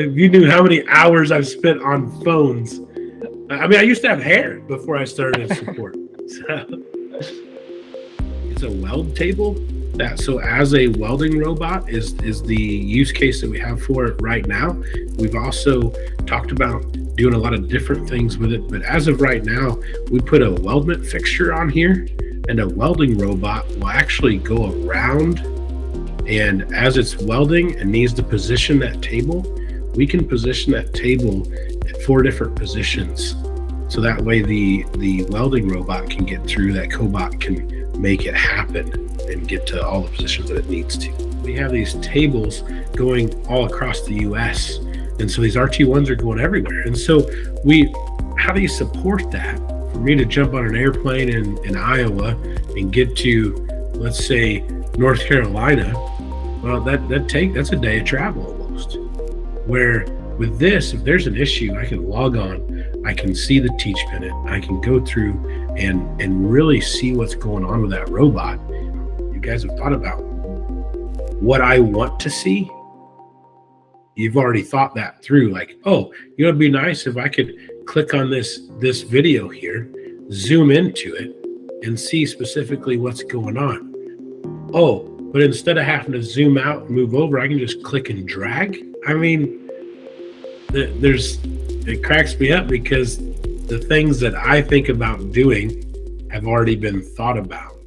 If you knew how many hours I've spent on phones. I mean, I used to have hair before I started in support. So it's a weld table. So as a welding robot is the use case that we have for it right now. We've also talked about doing a lot of different things with it, but as of right now, we put a weldment fixture on here, and a welding robot will actually go around, and as it's welding and needs to position that table, we can position that table at 4 different positions. So that way the welding robot can get through, that cobot can make it happen and get to all the positions that it needs to. We have these tables going all across the US, and so these RT1s are going everywhere. And so how do you support that? For me to jump on an airplane in Iowa and get to, let's say, North Carolina, well, that's a day of travel almost. Where with this, if there's an issue, I can log on, I can see the teach pennant, I can go through and really see what's going on with that robot. You guys have thought about what I want to see. You've already thought that through, like, oh, you know, it'd be nice if I could click on this video here, zoom into it, and see specifically what's going on. Oh, but instead of having to zoom out and move over, I can just click and drag. I mean, it cracks me up because the things that I think about doing have already been thought about.